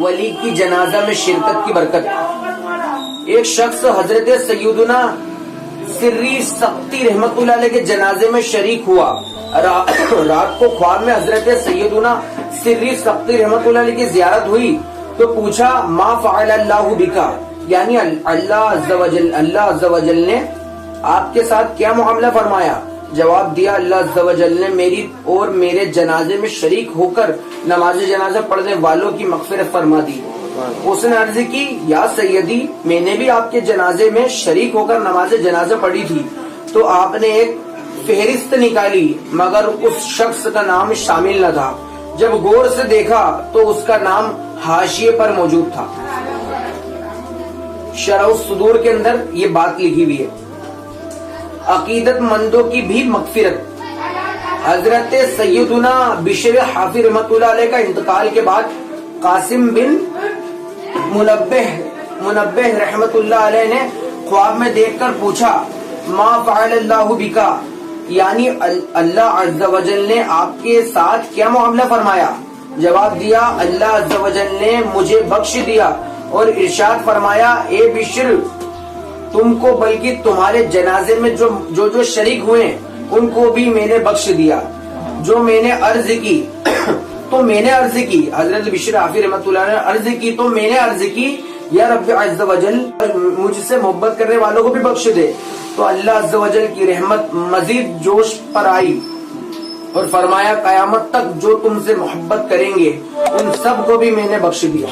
ولی کی جنازہ میں شرکت کی برکت۔ ایک شخص حضرت سیدنا سری سقطی رحمت اللہ علیہ کے جنازے میں شریک ہوا۔ رات کو خواب میں حضرت سیدنا سری سقطی رحمت اللہ علیہ کی زیارت ہوئی تو پوچھا ما فعل اللہ بکا، یعنی اللہ عز و جل نے آپ کے ساتھ کیا معاملہ فرمایا؟ جواب دیا اللہ عز و جل نے میری اور میرے جنازے میں شریک ہو کر نماز جنازہ پڑھنے والوں کی مغفرت فرما دی۔ اس نے عرض کی یا سیدی، میں نے بھی آپ کے جنازے میں شریک ہو کر نماز جنازہ پڑھی تھی تو آپ نے ایک فہرست نکالی مگر اس شخص کا نام شامل نہ تھا۔ جب غور سے دیکھا تو اس کا نام حاشیے پر موجود تھا۔ شرح الصدور کے اندر یہ بات لکھی ہوئی ہے۔ عقیدت مندوں کی بھی مغفرت۔ حضرت سیدنا بشر حافظ رحمت اللہ علیہ کا انتقال کے بعد قاسم بن منبہ رحمت اللہ علیہ نے خواب میں دیکھ کر پوچھا ما فعل اللہ بکا، یعنی اللہ عز و جل نے آپ کے ساتھ کیا معاملہ فرمایا؟ جواب دیا اللہ عز و جل نے مجھے بخش دیا اور ارشاد فرمایا اے بشر تم کو بلکہ تمہارے جنازے میں جو شریک ہوئے ان کو بھی میں نے بخش دیا۔ جو میں نے عرض کی تو میں نے عرض کی، حضرت بشر حافظ رحمۃ اللہ نے عرض کی تو میں نے عرض کی یا رب عز و جل مجھ سے محبت کرنے والوں کو بھی بخش دے۔ تو اللہ عز و جل کی رحمت مزید جوش پر آئی اور فرمایا قیامت تک جو تم سے محبت کریں گے ان سب کو بھی میں نے بخش دیا۔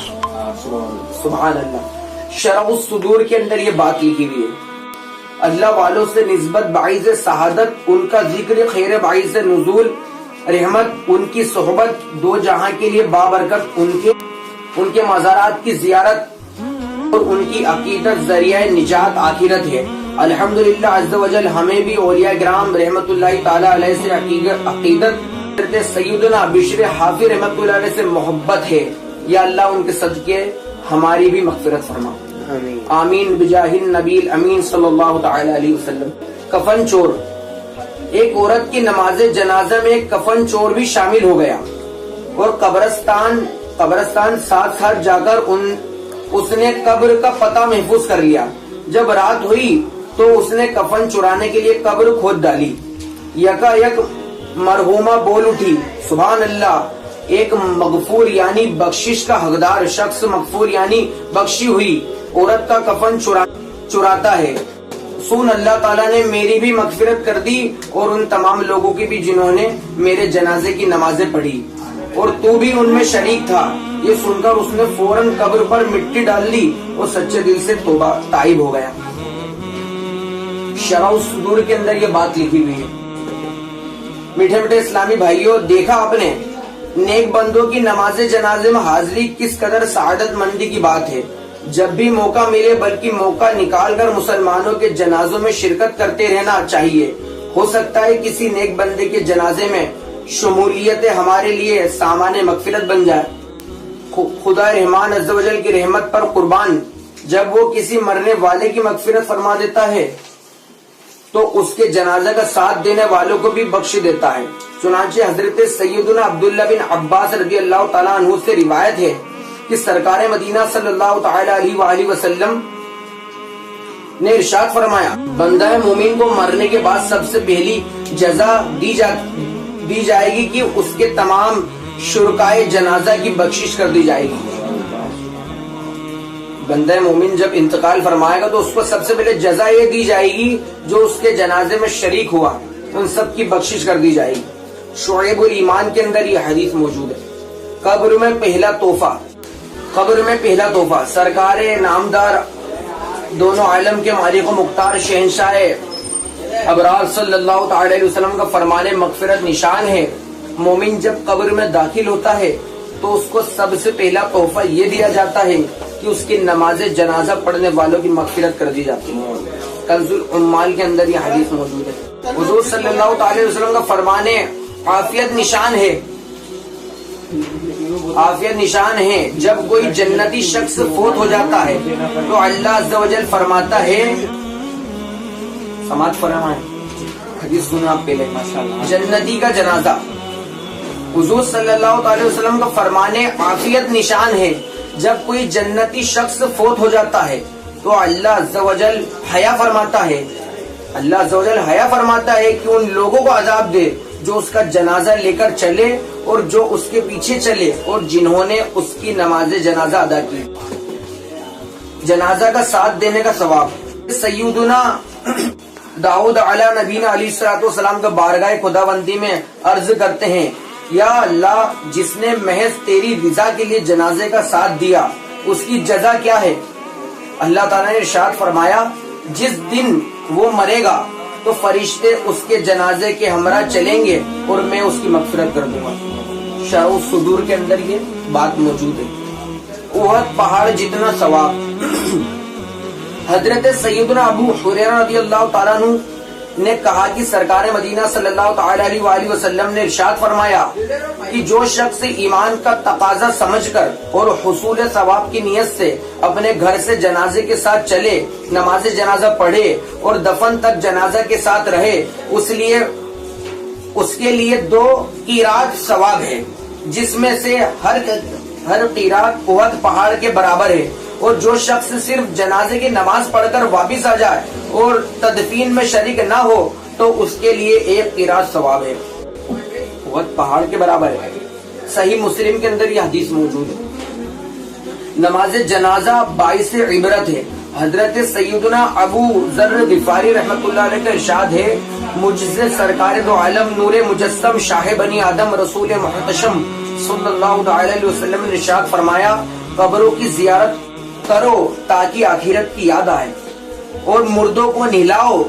سبحان اللہ۔ شرح الصدور کے اندر یہ بات لکھی ہوئی ہے۔ اللہ والوں سے نسبت باعث سعادت، ان کا ذکر خیر باعث نزول رحمت، ان کی صحبت دو جہاں کے لیے بابرکت، ان کے مزارات کی زیارت اور ان کی عقیدت ذریعہ نجات آخرت ہے۔ الحمدللہ عز و جل ہمیں بھی اولیاء کرام رحمت اللہ تعالی علیہ سے عقیدت سیدنا بشر حافظ رحمت اللہ علیہ سے محبت ہے۔ یا اللہ ان کے صدقے ہماری بھی مغفرت فرما، آمین بجاہ النبی الامین صلی اللہ تعالی علیہ وسلم۔ کفن چور۔ ایک عورت کی نماز جنازہ میں ایک کفن چور بھی شامل ہو گیا اور قبرستان ساتھ جا کر اس نے قبر کا پتہ محفوظ کر لیا۔ جب رات ہوئی تو اس نے کفن چرانے کے لیے قبر کھود ڈالی۔ یکا یک مرحومہ بول اٹھی سبحان اللہ، ایک مغفور یعنی بخشش کا حقدار شخص، مغفور یعنی بخشی ہوئی عورت کا کفن چراتا ہے۔ سن اللہ تعالیٰ نے میری بھی مغفرت کر دی اور ان تمام لوگوں کی بھی جنہوں نے میرے جنازے کی نمازیں پڑھی، اور تو بھی ان میں شریک تھا۔ یہ سن کر اس نے فوراً قبر پر مٹی ڈال لی اور سچے دل سے توبہ تائب ہو گیا۔ شرح الصدور کے اندر یہ بات لکھی ہوئی ہے۔ میٹھے میٹھے اسلامی بھائیوں، دیکھا آپ نے نیک بندوں کی نماز جنازے میں حاضری کس قدر سعادت مندی کی بات ہے۔ جب بھی موقع ملے بلکہ موقع نکال کر مسلمانوں کے جنازوں میں شرکت کرتے رہنا چاہیے۔ ہو سکتا ہے کسی نیک بندے کے جنازے میں شمولیت ہمارے لیے سامان مغفرت بن جائے۔ خدا رحمان عز و جل کی رحمت پر قربان، جب وہ کسی مرنے والے کی مغفرت فرما دیتا ہے تو اس کے جنازہ کا ساتھ دینے والوں کو بھی بخش دیتا ہے۔ چنانچہ حضرت سیدنا عبداللہ بن عباس رضی اللہ تعالیٰ عنہ سے روایت ہے کہ سرکار مدینہ صلی اللہ تعالی علیہ وآلہ وسلم نے ارشاد فرمایا بندہ مومن کو مرنے کے بعد سب سے پہلی جزا دی جائے گی کہ اس کے تمام شرکائے جنازہ کی بخشش کر دی جائے گی۔ بندہ مومن جب انتقال فرمائے گا تو اس کو سب سے پہلے جزا یہ دی جائے گی جو اس کے جنازے میں شریک ہوا، ان سب کی بخشش کر دی جائے گی۔ شعیب الایمان کے اندر یہ حدیث موجود ہے۔ قبر میں پہلا تحفہ۔ سرکار نامدار دونوں عالم کے مالک و مختار شہنشاہ ابرار صلی اللہ تعالی علیہ وسلم کا فرمان مغفرت نشان ہے۔ مومن جب قبر میں داخل ہوتا ہے تو اس کو سب سے پہلا تحفہ یہ دیا جاتا ہے کہ اس کی نماز جنازہ پڑھنے والوں کی مغفرت کر دی جاتی ہے۔ کنز العمال کے اندر یہ حدیث موجود ہے۔ حضور صلی اللہ تعالی علیہ وسلم کا فرمان عافیت نشان ہے۔ جب کوئی جنتی شخص فوت ہو جاتا ہے تو اللہ عز و جل فرماتا ہے، سماعت فرمائیں، حدیث سنیں آپ پہلے، جنتی کا جنازہ۔ حضور صلی اللہ تعالی وسلم کا فرمان عافیت نشان ہے۔ جب کوئی جنتی شخص فوت ہو جاتا ہے تو اللہ عز و جل حیا فرماتا ہے، اللہ عز و جل حیا فرماتا ہے کہ ان لوگوں کو عذاب دے جو اس کا جنازہ لے کر چلے اور جو اس کے پیچھے چلے اور جنہوں نے اس کی نماز جنازہ ادا کی۔ جنازہ کا ساتھ دینے کا ثواب۔ سیدنا داؤد علیہ نبینا علیہ الصلوۃ والسلام کا بارگاہ خداوندی میں عرض کرتے ہیں، یا اللہ، جس نے محض تیری رضا کے لیے جنازے کا ساتھ دیا اس کی جزا کیا ہے؟ اللہ تعالیٰ نے ارشاد فرمایا، جس دن وہ مرے گا تو فرشتے اس کے جنازے کے ہمراہ چلیں گے اور میں اس کی مغفرت کر دوں گا۔ شرح الصدور کے اندر یہ بات موجود ہے۔ احد پہاڑ جتنا ثواب۔ حضرت سیدنا ابو ہریرہ رضی اللہ تعالیٰ عنہ نے کہا کہ سرکار مدینہ صلی اللہ تعالی علیہ وآلہ وسلم نے ارشاد فرمایا کہ جو شخص ایمان کا تقاضا سمجھ کر اور حصول ثواب کی نیت سے اپنے گھر سے جنازے کے ساتھ چلے، نماز جنازہ پڑھے اور دفن تک جنازہ کے ساتھ رہے، اس کے لیے 2 قیراط ثواب ہے، جس میں سے ہر قیراط احد پہاڑ کے برابر ہے۔ اور جو شخص صرف جنازے کی نماز پڑھ کر واپس آ جائے اور تدفین میں شریک نہ ہو تو اس کے لیے 1 قیراط ثواب ہے، احد پہاڑ کے برابر ہے۔ صحیح مسلم کے اندر یہ حدیث موجود ہے۔ نماز جنازہ باعث عبرت ہے۔ حضرت سیدنا ابو ذر غفاری رحمۃ اللہ علیہ کا ارشاد ہے، مجھ سے سرکار دو عالم نور مجسم شاہ بنی آدم رسول محتشم صلی اللہ تعالی علیہ وسلم نے ارشاد فرمایا، قبروں کی زیارت کرو تاکہ آخرت کی یاد آئے، اور مردوں کو نہلاؤ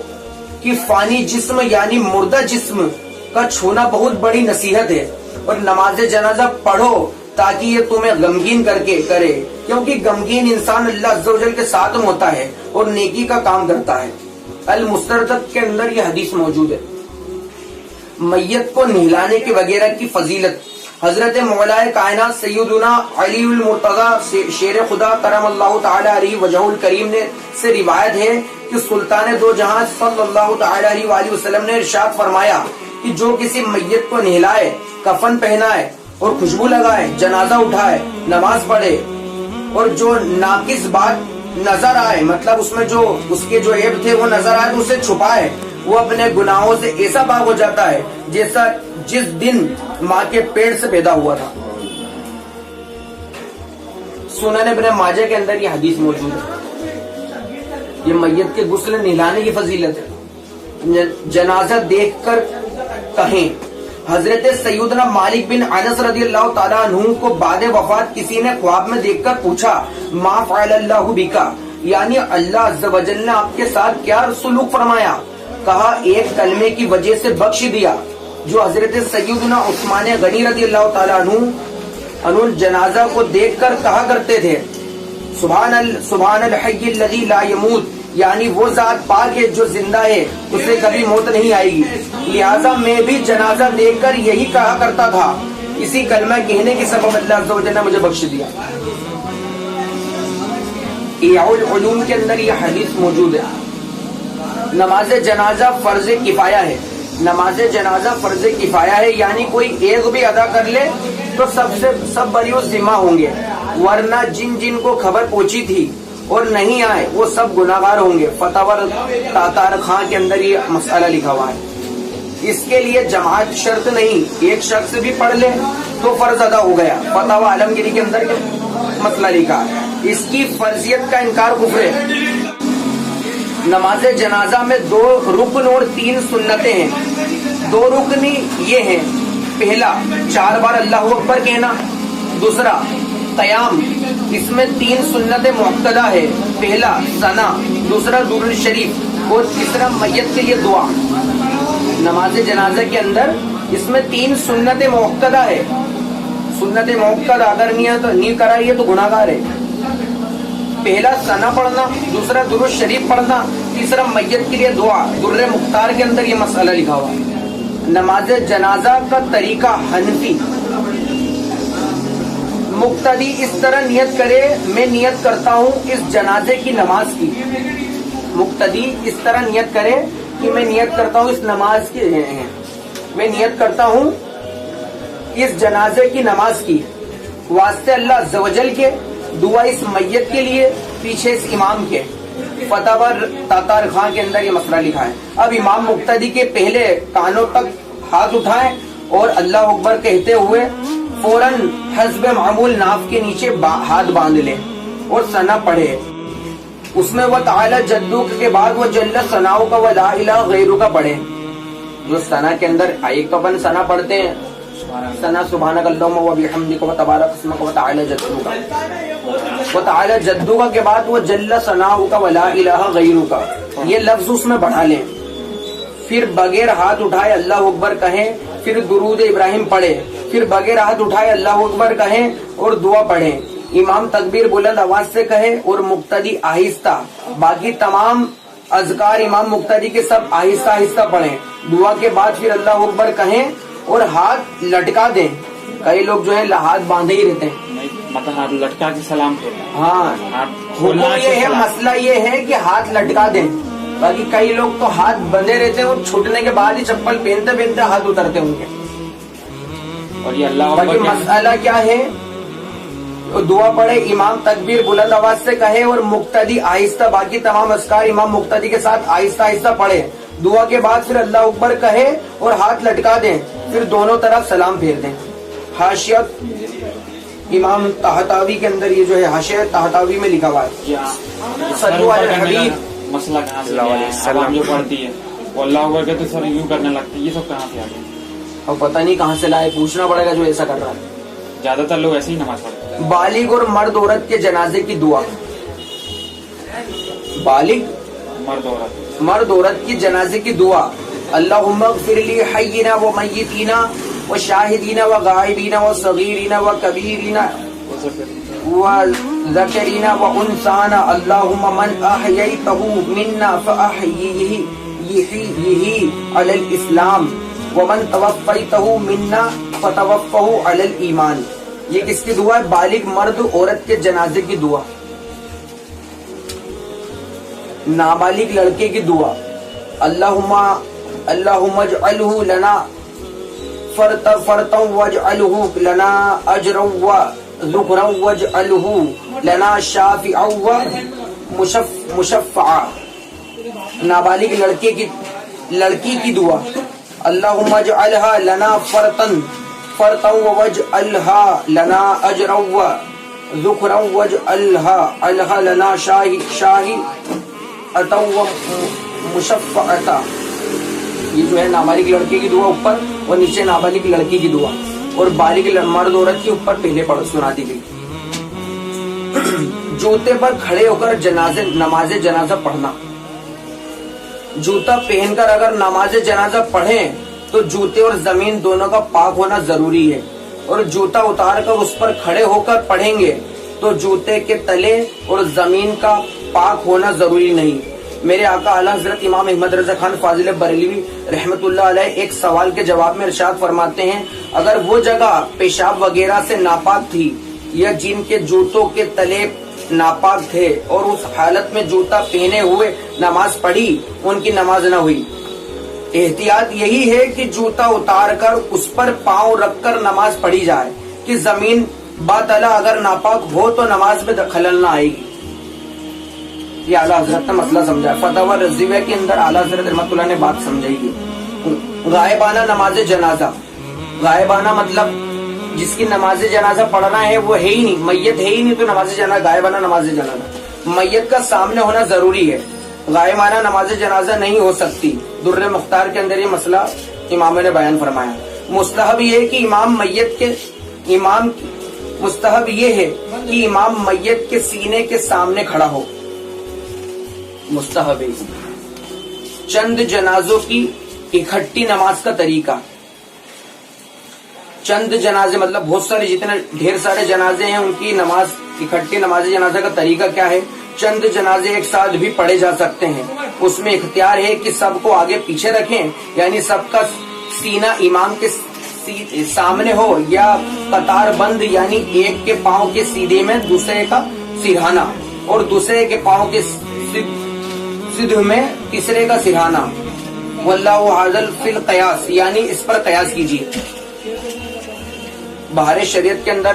کہ فانی جسم یعنی مردہ جسم کا چھونا بہت بڑی نصیحت ہے، اور نماز جنازہ پڑھو تاکہ یہ تمہیں غمگین کرے، کیونکہ غمگین انسان اللہ عز و جل کے ساتھ ہوتا ہے اور نیکی کا کام کرتا ہے۔ المستدرک کے اندر یہ حدیث موجود ہے۔ میت کو نہلانے کے وغیرہ کی فضیلت۔ حضرت مولا کائنات سیدنا علی المرتضی شیر خدا کرم اللہ تعالی علیہ وجہ الکریم نے سے روایت ہے کہ سلطان دو جہاں صلی اللہ تعالی علیہ وآلہ وسلم نے ارشاد فرمایا کہ جو کسی میت کو نہلائے، کفن پہنائے اور خوشبو لگائے، جنازہ اٹھائے، نماز پڑھے، اور جو ناقص بات نظر آئے، مطلب اس میں جو اس کے جو عیب تھے وہ نظر آئے تو اسے چھپائے، وہ اپنے گناہوں سے ایسا پاک ہو جاتا ہے جیسا جس دن ماں کے پیٹ سے پیدا ہوا تھا۔ سنن ابن ماجہ کے اندر یہ حدیث موجود ہے۔ یہ میت کے غسل نہلانے کی فضیلت ہے۔ جنازہ دیکھ کر کہیں، حضرت سیدنا مالک بن انس رضی اللہ تعالیٰ عنہ کو بعد وفات کسی نے خواب میں دیکھ کر پوچھا، ما فعل اللہ بکا، یعنی اللہ عز و جل نے آپ کے ساتھ کیا سلوک فرمایا؟ کہا، ایک کلمے کی وجہ سے بخش دیا۔ جو حضرت سیدنا عثمان غنی رضی اللہ تعالیٰ عنہ جنازہ کو دیکھ کر کہا کرتے تھے، سبحان الحی الذی لا یموت، یعنی وہ ذات پاک ہے جو زندہ ہے، اسے کبھی موت نہیں آئے گی۔ لہٰذا میں بھی جنازہ دیکھ کر یہی کہا کرتا تھا، اسی کلمہ کہنے کے سبب اللہ عز و جل نے مجھے بخش دیا۔ احیاء العلوم کے اندر یہ حدیث موجود ہے۔ نماز جنازہ فرض کفایہ ہے۔ نماز جنازہ فرض کفایہ ہے، یعنی کوئی ایک بھی ادا کر لے تو سب بری ذمہ ہوں گے، ورنہ جن کو خبر پہنچی تھی اور نہیں آئے وہ سب گناہگار ہوں گے۔ فتاوی تاتار خان کے اندر یہ مسئلہ لکھا ہوا ہے۔ اس کے لیے جماعت شرط نہیں، ایک شخص بھی پڑھ لے تو فرض ادا ہو گیا۔ فتاوی عالمگیری کے اندر مسئلہ لکھا ہے۔ اس کی فرضیت کا انکار کفر ہے۔ نماز جنازہ میں 2 رکن اور 3 سنتیں ہیں۔ 2 رکن یہ ہیں، پہلا 4 بار اللہ اکبر کہنا، دوسرا قیام۔ اس میں 3 سنت مؤکدہ ہے، پہلا ثنا، دوسرا درود شریف اور تیسرا میت کے لیے دعا۔ نماز جنازہ کے اندر اس میں 3 سنت مؤکدہ ہے۔ سنت مؤکدہ اگر نہیں کرائی ہے تو گناہگار ہے۔ پہلا ثنا پڑھنا، دوسرا درود شریف پڑھنا، تیسرا میت کے لیے دعا۔ در مختار کے اندر یہ مسئلہ لکھا ہوا ہے۔ نماز جنازہ کا طریقہ حنفی۔ مقتدی اس طرح نیت کرے، میں نیت کرتا ہوں اس جنازے کی نماز کی۔ مقتدی اس طرح نیت کرے کہ میں نیت کرتا ہوں اس نماز کی، میں نیت کرتا ہوں اس جنازے کی نماز کی، واسطے اللہ عز و جل کے، دعا اس میت کے لیے، پیچھے اس امام کے. فتح تاتار خان کے اندر یہ مسئلہ لکھا ہے. اب امام مقتدی کے پہلے کانوں تک ہاتھ اٹھائیں اور اللہ اکبر کہتے ہوئے فوراً حسب معمول ناف کے نیچے ہاتھ باندھ لیں اور ثنا پڑھے. اس میں وہ تعالی جدوک کے بعد وہ جل ثناؤ کا و لا الہ غیرو کا پڑھے. جو ثنا کے اندر ایک تو اپن ثنا پڑھتے ہیں، ثنا سبحانک اللہم و بحمدک و تبارک اسمک و تعالی جدوک کا، وہ تعالی جدوک کے بعد وہ جل ثناؤ کا و لا الہ غیرو کا، یہ لفظ اس میں بڑھا لیں. پھر بغیر ہاتھ اٹھائے اللہ اکبر کہیں، پھر درود ابراہیم پڑھے، پھر بغیر ہاتھ اٹھائے اللہ اکبر کہیں اور دعا پڑھیں. امام تکبیر بلند آواز سے کہے اور مقتدی آہستہ. باقی تمام اذکار امام مقتدی کے سب آہستہ آہستہ پڑھیں. دعا کے بعد پھر اللہ اکبر کہیں اور ہاتھ لٹکا دیں. کئی لوگ جو ہے ہاتھ باندھے ہی رہتے ہیں، مطلب ہاتھ لٹکا کے سلام پھیرنا. ہاں حکم یہ ہے، مسئلہ یہ ہے کہ ہاتھ لٹکا دیں. باقی کئی لوگ تو ہاتھ بندھے رہتے ہیں اور چھوٹنے کے بعد ہی چپل پہنتے پہنتے ہاتھ اترتے ہوں گے. اور یہ اللہ باقی مسئلہ کیا ہے، دعا پڑھے، امام تکبیر بلند آواز سے کہے اور مقتدی آہستہ. باقی تمام اذکار امام مقتدی کے ساتھ آہستہ آہستہ پڑھے. دعا کے بعد پھر اللہ اکبر کہے اور ہاتھ لٹکا دیں، پھر دونوں طرف سلام پھیر دیں. حاشیت امام طحطاوی کے اندر یہ جو ہے حاشیہ طحطاوی میں لکھا ہوا ہے، صلو علی الحبیب. مسئلہ کہاں سے عوام جو پڑھتی ہے وہ اللہ اکبر کہتے سر یوں کرنے لگتی ہے، یہ سب کہاں سے آ گیا؟ اور پتہ نہیں کہاں سے لائے، پوچھنا پڑے گا جو ایسا کر رہا ہے. زیادہ تر لوگ ایسے ہی نماز پڑھتے ہیں. بالغ اور مرد عورت کے جنازے کی دعا. بالغ مرد عورت کی جنازے کی دعا. اللہم اغفر لی حینا و میتینا و شاہدینا و غائبینا و صغیرینا و کبیرینا و ذکرینا و انسانا. اللہم من احییتہ منا فاحییہ علی الاسلام ومن توفیتہ منا فتوفہ علی الایمان. یہ کس کی دعا ہے؟ بالغ مرد عورت کے جنازے کی دعا. نابالغ لڑکے کی دعا. اللہم اجعلہ لنا فرطا واجعلہ لنا اجرا وذکرا واجعلہ لنا شافعا ومشفعا. نابالغ لڑکی کی دعا. اللہم اجعلہا لنا فرطا واجعلہا لنا اجرا وذکرا واجعلہا لنا شاہدتا ومشفعتا. یہ جو ہے نابالغ لڑکے کی دعا اوپر اور نیچے نابالغ لڑکی کی دعا، اور بالغ مرد عورت کی اوپر پہلے سنا دی گئی. جوتے پر کھڑے ہو کر نماز جنازہ پڑھنا. جوتا پہن کر اگر نماز جنازہ پڑھیں تو جوتے اور زمین دونوں کا پاک ہونا ضروری ہے، اور جوتا اتار کر اس پر کھڑے ہو کر پڑھیں گے تو جوتے کے تلے اور زمین کا پاک ہونا ضروری نہیں. میرے آقا اعلیٰ حضرت امام احمد رضا خان فاضل بریلوی رحمت اللہ علیہ ایک سوال کے جواب میں ارشاد فرماتے ہیں، اگر وہ جگہ پیشاب وغیرہ سے ناپاک تھی یا جن کے جوتوں کے تلے ناپاک تھے اور اس حالت میں جوتا پہنے ہوئے نماز پڑھی، ان کی نماز نہ ہوئی. احتیاط یہی ہے کہ جوتا اتار کر اس پر پاؤں رکھ کر نماز پڑھی جائے کہ زمین باتلا اگر ناپاک ہو تو نماز میں خلل نہ آئے گی. یہ اعلیٰ حضرت نے مسئلہ سمجھا. فتح رضویہ کے اندر اعلیٰ حضرت رحمۃ اللہ نے بات سمجھائی ہے. غائبانہ نماز جنازہ. غائبانہ مطلب جس کی نماز جنازہ پڑھنا ہے وہ ہے ہی نہیں، میت ہے ہی نہیں تو نماز جنازہ، غائبانہ نماز جنازہ. میت کا سامنے ہونا ضروری ہے، غائبانہ نماز جنازہ نہیں ہو سکتی. در مختار کے اندر یہ مسئلہ امام نے بیان فرمایا. مستحب یہ ہے کہ مستحب یہ ہے کہ امام میت کے سینے کے سامنے کھڑا ہو. مستحب ہے. چند جنازوں کی اکٹھی نماز کا طریقہ. چند جنازے مطلب بہت سارے، جتنے ڈھیر سارے جنازے ہیں ان کی نماز اکٹھی نماز جنازہ کا طریقہ کیا ہے؟ چند جنازے ایک ساتھ بھی پڑھے جا سکتے ہیں. اس میں اختیار ہے کہ سب کو آگے پیچھے رکھیں، یعنی سب کا سینہ امام کے سامنے ہو، یا قطار بند یعنی ایک کے پاؤں کے سیدھے میں دوسرے کا سرہانا اور دوسرے کے پاؤں کے سدھ میں تیسرے کا سرہانا. واللہ عادل فی القیاس، یعنی اس پر قیاس کیجیے. بہار شریعت کے اندر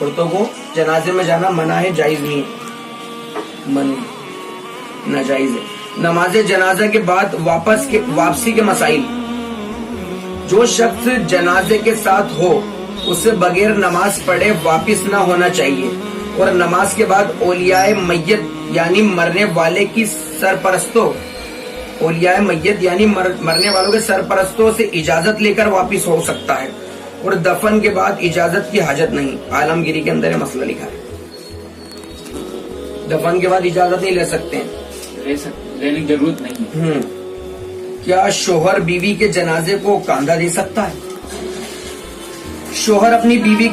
عورتوں کو جنازے میں جانا منع ہے، جائز نہیں ہے، ناجائز ہے۔ نماز جنازہ کے بعد واپسی کے مسائل۔ جو شخص جنازے کے ساتھ ہو اسے بغیر نماز پڑھے واپس نہ ہونا چاہیے، اور نماز کے بعد اولیاء میت یعنی مرنے والے کی سرپرستوں، اولیاء میت یعنی مرنے والوں کے سرپرستوں سے اجازت لے کر واپس ہو سکتا ہے، اور دفن کے بعد اجازت کی حاجت نہیں۔ عالمگیری کے اندر یہ مسئلہ لکھا ہے، دفن کے بعد اجازت نہیں لے سکتے ہیں، لینے کی ضرورت نہیں ہے۔ کیا شوہر بیوی کے جنازے کو کاندھا دے سکتا ہے؟ شوہر اپنی بیوی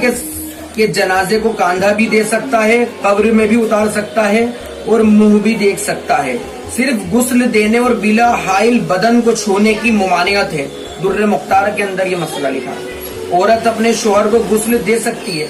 کے جنازے کو کاندھا بھی دے سکتا ہے، قبر میں بھی اتار سکتا ہے، اور منہ بھی دیکھ سکتا ہے۔ صرف غسل دینے اور بلا حائل بدن کو چھونے کی ممانعت ہے۔ در مختار کے اندر یہ مسئلہ لکھا ہے۔ عورت اپنے شوہر کو غسل دے سکتی ہے،